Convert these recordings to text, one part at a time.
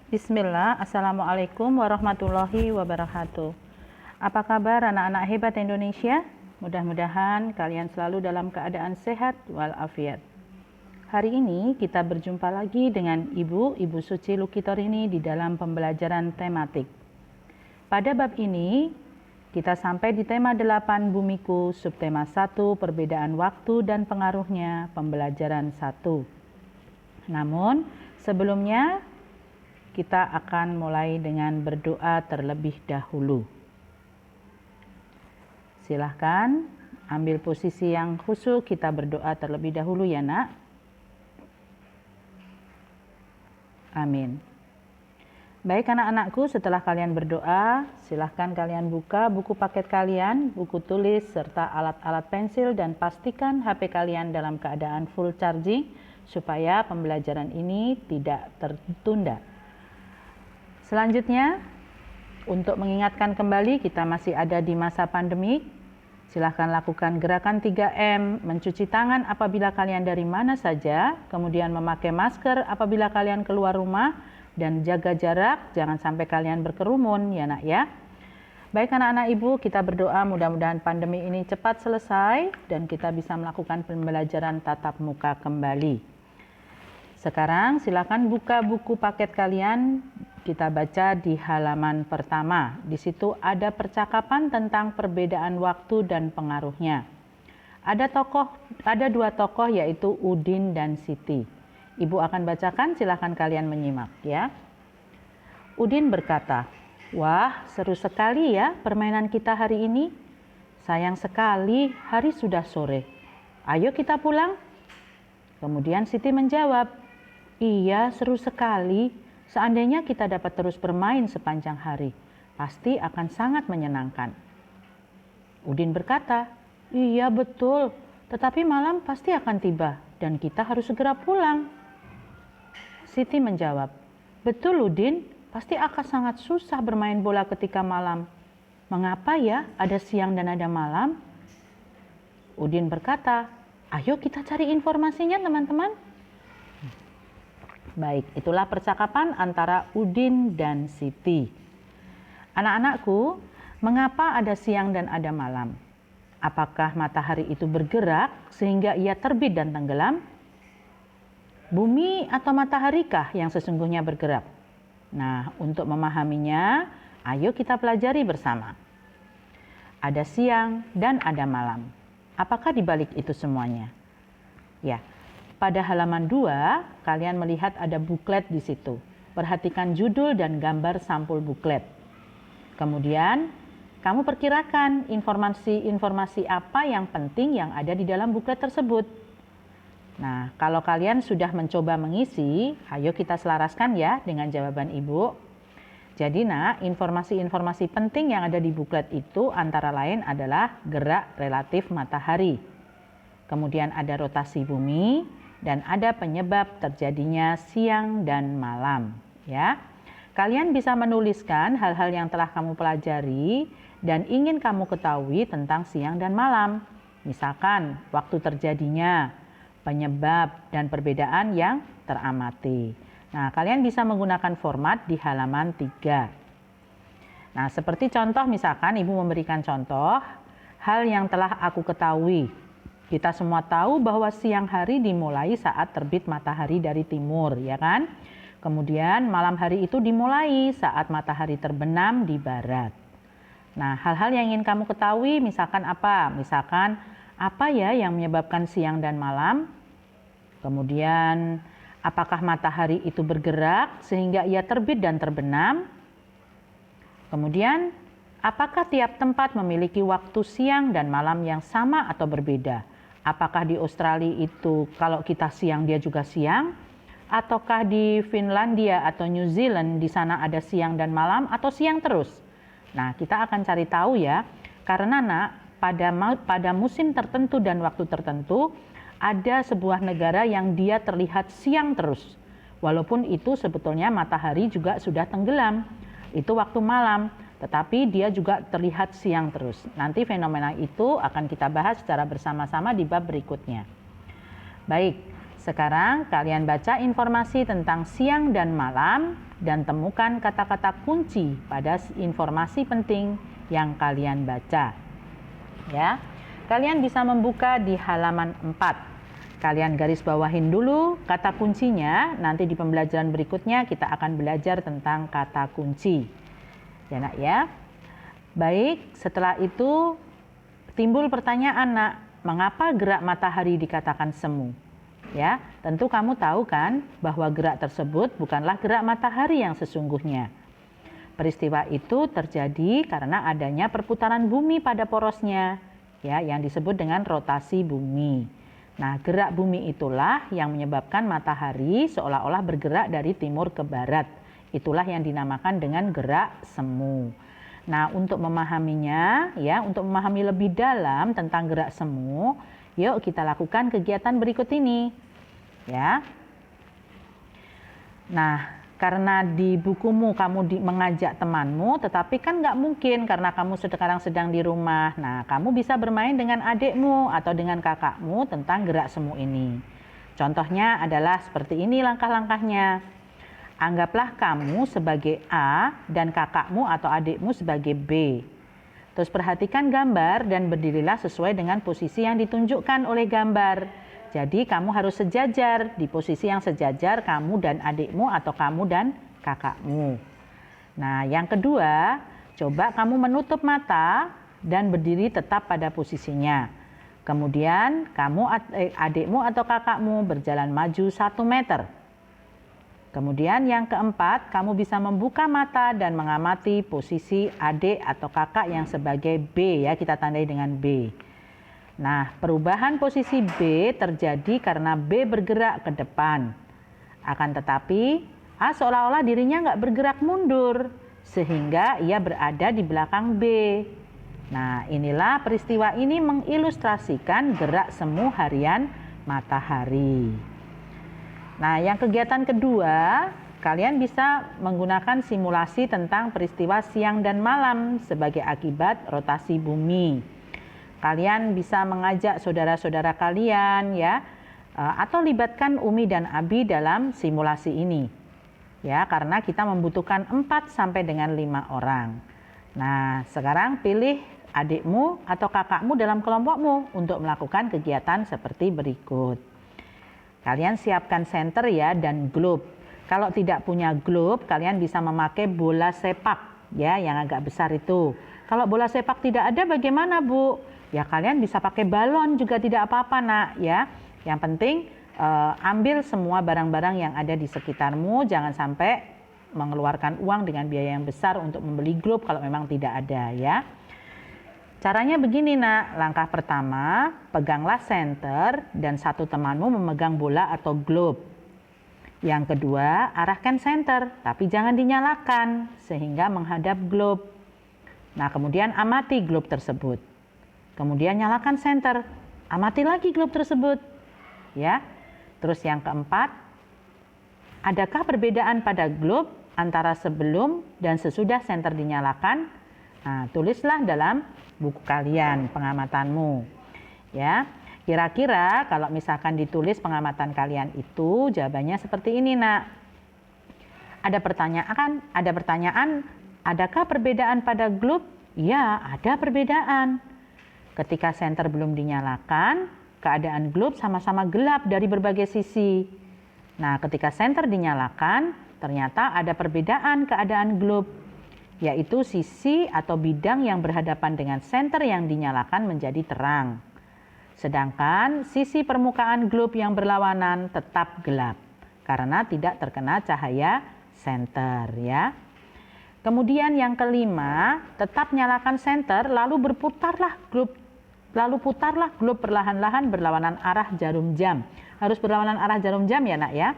Bismillah, Assalamualaikum warahmatullahi wabarakatuh. Apa kabar anak-anak hebat Indonesia? Mudah-mudahan kalian selalu dalam keadaan sehat walafiat. Hari ini kita berjumpa lagi dengan Ibu Suci Lukitorini di dalam pembelajaran tematik. Pada bab ini, kita sampai di tema 8 Bumiku, subtema 1 perbedaan waktu dan pengaruhnya, pembelajaran 1. Namun, sebelumnya kita akan mulai dengan berdoa terlebih dahulu. Silahkan ambil posisi yang khusyuk, kita berdoa terlebih dahulu ya nak. Amin. Baik anak-anakku, setelah kalian berdoa, silahkan kalian buka buku paket kalian, buku tulis, serta alat-alat pensil, dan pastikan HP kalian dalam keadaan full charging supaya pembelajaran ini tidak tertunda. Selanjutnya, untuk mengingatkan kembali kita masih ada di masa pandemik, silahkan lakukan gerakan 3M, mencuci tangan apabila kalian dari mana saja, kemudian memakai masker apabila kalian keluar rumah, dan jaga jarak, jangan sampai kalian berkerumun ya nak ya. Baik anak-anak ibu, kita berdoa mudah-mudahan pandemi ini cepat selesai dan kita bisa melakukan pembelajaran tatap muka kembali. Sekarang silakan buka buku paket kalian, kita baca di halaman pertama. Di situ ada percakapan tentang perbedaan waktu dan pengaruhnya. Ada dua tokoh yaitu Udin dan Siti. Ibu akan bacakan, silakan kalian menyimak ya. Udin berkata, "Wah, seru sekali ya permainan kita hari ini. Sayang sekali hari sudah sore. Ayo kita pulang." Kemudian Siti menjawab, "Iya, seru sekali. Seandainya kita dapat terus bermain sepanjang hari, pasti akan sangat menyenangkan." Udin berkata, "Iya betul, tetapi malam pasti akan tiba dan kita harus segera pulang." Siti menjawab, "Betul Udin, pasti akan sangat susah bermain bola ketika malam. Mengapa ya ada siang dan ada malam?" Udin berkata, "Ayo kita cari informasinya teman-teman." Baik, itulah percakapan antara Udin dan Siti. Anak-anakku, mengapa ada siang dan ada malam? Apakah matahari itu bergerak sehingga ia terbit dan tenggelam? Bumi atau mataharikah yang sesungguhnya bergerak? Nah, untuk memahaminya, ayo kita pelajari bersama. Ada siang dan ada malam. Apakah di balik itu semuanya? Ya, pada halaman 2, kalian melihat ada buklet di situ. Perhatikan judul dan gambar sampul buklet. Kemudian, kamu perkirakan informasi-informasi apa yang penting yang ada di dalam buklet tersebut. Nah, kalau kalian sudah mencoba mengisi, ayo kita selaraskan ya dengan jawaban ibu. Jadi nak, informasi-informasi penting yang ada di buklet itu antara lain adalah gerak relatif matahari. Kemudian ada rotasi bumi dan ada penyebab terjadinya siang dan malam, ya. Kalian bisa menuliskan hal-hal yang telah kamu pelajari dan ingin kamu ketahui tentang siang dan malam. Misalkan waktu terjadinya, penyebab dan perbedaan yang teramati. Nah, kalian bisa menggunakan format di halaman 3. Nah, seperti contoh misalkan ibu memberikan contoh hal yang telah aku ketahui. Kita semua tahu bahwa siang hari dimulai saat terbit matahari dari timur, ya kan? Kemudian malam hari itu dimulai saat matahari terbenam di barat. Nah, hal-hal yang ingin kamu ketahui misalkan apa? Misalkan apa ya yang menyebabkan siang dan malam? Kemudian apakah matahari itu bergerak sehingga ia terbit dan terbenam? Kemudian apakah tiap tempat memiliki waktu siang dan malam yang sama atau berbeda? Apakah di Australia itu kalau kita siang dia juga siang? Ataukah di Finlandia atau New Zealand di sana ada siang dan malam atau siang terus? Nah, kita akan cari tahu ya. Karena nak, pada musim tertentu dan waktu tertentu ada sebuah negara yang dia terlihat siang terus. Walaupun itu sebetulnya matahari juga sudah tenggelam. Itu waktu malam. Tetapi dia juga terlihat siang terus. Nanti fenomena itu akan kita bahas secara bersama-sama di bab berikutnya. Baik, Sekarang kalian baca informasi tentang siang dan malam dan temukan kata-kata kunci pada informasi penting yang kalian baca. Ya. Kalian bisa membuka di halaman 4. Kalian garis bawahin dulu kata kuncinya, nanti di pembelajaran berikutnya kita akan belajar tentang kata kunci. Ya, Nak ya. Baik, setelah itu timbul pertanyaan, Nak, mengapa gerak matahari dikatakan semu? Ya, tentu kamu tahu kan bahwa gerak tersebut bukanlah gerak matahari yang sesungguhnya. Peristiwa itu terjadi karena adanya perputaran bumi pada porosnya, ya, yang disebut dengan rotasi bumi. Nah, gerak bumi itulah yang menyebabkan matahari seolah-olah bergerak dari timur ke barat. Itulah yang dinamakan dengan gerak semu. Nah, untuk memahaminya, ya, untuk memahami lebih dalam tentang gerak semu, yuk kita lakukan kegiatan berikut ini. Ya. Nah, karena di bukumu kamu mengajak temanmu, tetapi kan nggak mungkin karena kamu sekarang sedang di rumah. Nah, kamu bisa bermain dengan adikmu atau dengan kakakmu tentang gerak semu ini. Contohnya adalah seperti ini langkah-langkahnya. Anggaplah kamu sebagai A dan kakakmu atau adikmu sebagai B. Terus perhatikan gambar dan berdirilah sesuai dengan posisi yang ditunjukkan oleh gambar. Jadi kamu harus sejajar, di posisi yang sejajar kamu dan adikmu atau kamu dan kakakmu. Nah, yang kedua, coba kamu menutup mata dan berdiri tetap pada posisinya. Kemudian adikmu atau kakakmu berjalan maju 1 meter. Kemudian yang keempat, kamu bisa membuka mata dan mengamati posisi adik atau kakak yang sebagai B, ya, kita tandai dengan B. Nah, perubahan posisi B terjadi karena B bergerak ke depan. Akan tetapi, A seolah-olah dirinya nggak bergerak mundur, sehingga ia berada di belakang B. Nah, inilah peristiwa ini mengilustrasikan gerak semu harian matahari. Nah, yang kegiatan kedua, kalian bisa menggunakan simulasi tentang peristiwa siang dan malam sebagai akibat rotasi bumi. Kalian bisa mengajak saudara-saudara kalian, ya, atau libatkan Umi dan Abi dalam simulasi ini. Ya, karena kita membutuhkan 4 sampai dengan 5 orang. Nah, sekarang pilih adikmu atau kakakmu dalam kelompokmu untuk melakukan kegiatan seperti berikut. Kalian siapkan senter, ya, dan globe. Kalau tidak punya globe, kalian bisa memakai bola sepak, ya, yang agak besar itu. Kalau bola sepak tidak ada, bagaimana, Bu? Ya, kalian bisa pakai balon juga tidak apa-apa, Nak, ya. Yang penting ambil semua barang-barang yang ada di sekitarmu, jangan sampai mengeluarkan uang dengan biaya yang besar untuk membeli globe kalau memang tidak ada, ya. Caranya begini, Nak. Langkah pertama, peganglah senter dan satu temanmu memegang bola atau globe. Yang kedua, arahkan senter, tapi jangan dinyalakan sehingga menghadap globe. Nah, kemudian amati globe tersebut. Kemudian nyalakan senter, amati lagi globe tersebut. Ya. Terus yang keempat, adakah perbedaan pada globe antara sebelum dan sesudah senter dinyalakan? Nah, tulislah dalam buku kalian pengamatanmu. Ya, kira-kira kalau misalkan ditulis pengamatan kalian itu jawabannya seperti ini, Nak. Ada pertanyaan, adakah perbedaan pada globe? Ya, ada perbedaan. Ketika senter belum dinyalakan, keadaan globe sama-sama gelap dari berbagai sisi. Nah, ketika senter dinyalakan, ternyata ada perbedaan keadaan globe, yaitu sisi atau bidang yang berhadapan dengan senter yang dinyalakan menjadi terang. Sedangkan sisi permukaan globe yang berlawanan tetap gelap karena tidak terkena cahaya senter, ya. Kemudian yang kelima, tetap nyalakan senter lalu putarlah globe perlahan-lahan berlawanan arah jarum jam. Harus berlawanan arah jarum jam, ya, Nak, ya.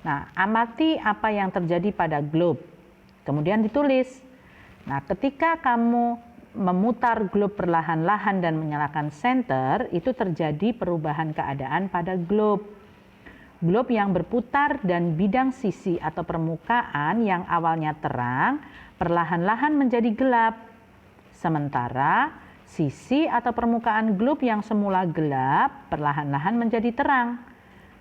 Nah, amati apa yang terjadi pada globe. Kemudian ditulis. Nah, ketika kamu memutar globe perlahan-lahan dan menyalakan senter, itu terjadi perubahan keadaan pada globe. Globe yang berputar dan bidang sisi atau permukaan yang awalnya terang, perlahan-lahan menjadi gelap. Sementara sisi atau permukaan globe yang semula gelap, perlahan-lahan menjadi terang.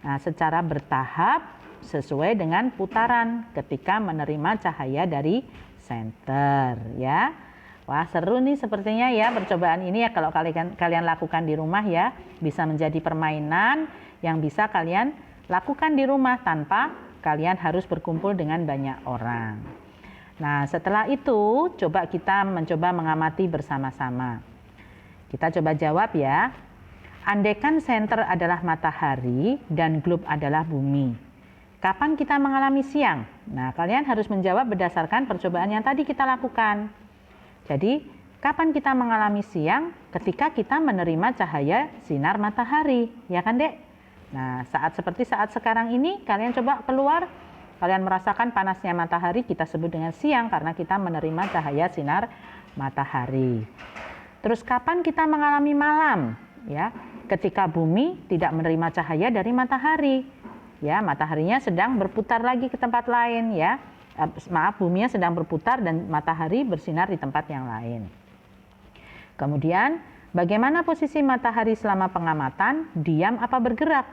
Nah, secara bertahap sesuai dengan putaran ketika menerima cahaya dari senter ya. Wah, seru nih sepertinya ya percobaan ini ya, kalau kalian lakukan di rumah ya, bisa menjadi permainan yang bisa kalian lakukan di rumah tanpa kalian harus berkumpul dengan banyak orang. Nah, setelah itu coba kita mencoba mengamati bersama-sama. Kita coba jawab ya. Andaikan senter adalah matahari dan globe adalah bumi, kapan kita mengalami siang? Nah, kalian harus menjawab berdasarkan percobaan yang tadi kita lakukan. Jadi, kapan kita mengalami siang? Ketika kita menerima cahaya sinar matahari, ya kan, Dek? Nah, seperti saat sekarang ini, kalian coba keluar, kalian merasakan panasnya matahari, kita sebut dengan siang karena kita menerima cahaya sinar matahari. Terus kapan kita mengalami malam? Ya, ketika bumi tidak menerima cahaya dari matahari. Ya, mataharinya sedang berputar lagi ke tempat lain ya. Buminya sedang berputar dan matahari bersinar di tempat yang lain. Kemudian, bagaimana posisi matahari selama pengamatan? Diam apa bergerak?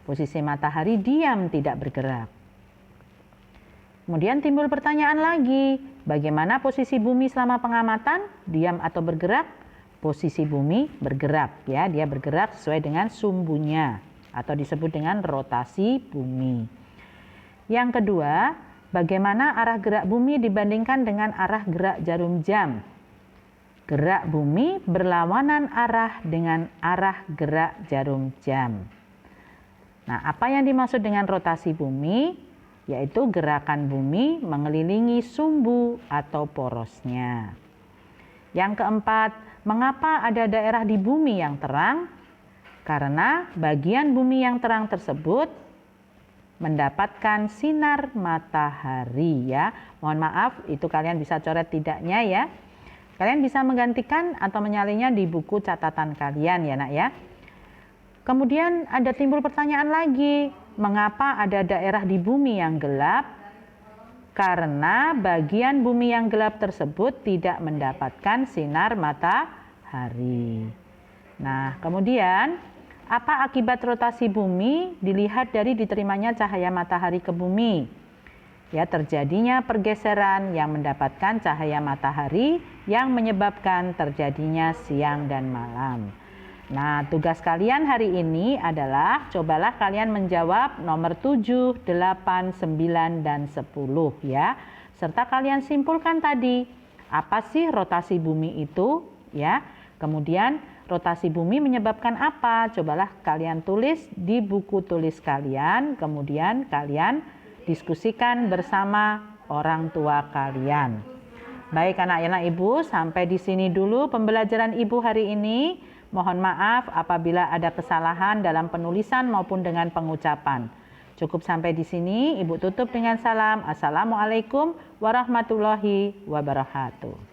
Posisi matahari diam, tidak bergerak. Kemudian timbul pertanyaan lagi, bagaimana posisi bumi selama pengamatan? Diam atau bergerak? Posisi bumi bergerak ya, dia bergerak sesuai dengan sumbunya atau disebut dengan rotasi bumi. Yang kedua, bagaimana arah gerak bumi dibandingkan dengan arah gerak jarum jam? Gerak bumi berlawanan arah dengan arah gerak jarum jam. Nah, apa yang dimaksud dengan rotasi bumi? Yaitu gerakan bumi mengelilingi sumbu atau porosnya. Yang keempat, mengapa ada daerah di bumi yang terang? Karena bagian bumi yang terang tersebut mendapatkan sinar matahari ya. Mohon maaf, itu kalian bisa coret tidaknya ya. Kalian bisa menggantikan atau menyalinnya di buku catatan kalian ya nak ya. Kemudian ada timbul pertanyaan lagi, mengapa ada daerah di bumi yang gelap? Karena bagian bumi yang gelap tersebut tidak mendapatkan sinar matahari. Nah, kemudian apa akibat rotasi bumi? Dilihat dari diterimanya cahaya matahari ke bumi. Ya, terjadinya pergeseran yang mendapatkan cahaya matahari yang menyebabkan terjadinya siang dan malam. Nah, tugas kalian hari ini adalah cobalah kalian menjawab nomor 7, 8, 9, dan 10 ya. Serta kalian simpulkan tadi, apa sih rotasi bumi itu ya. Kemudian rotasi bumi menyebabkan apa? Cobalah kalian tulis di buku tulis kalian, kemudian kalian diskusikan bersama orang tua kalian. Baik anak-anak Ibu, sampai di sini dulu pembelajaran Ibu hari ini. Mohon maaf apabila ada kesalahan dalam penulisan maupun dengan pengucapan. Cukup sampai di sini, Ibu tutup dengan salam. Assalamualaikum warahmatullahi wabarakatuh.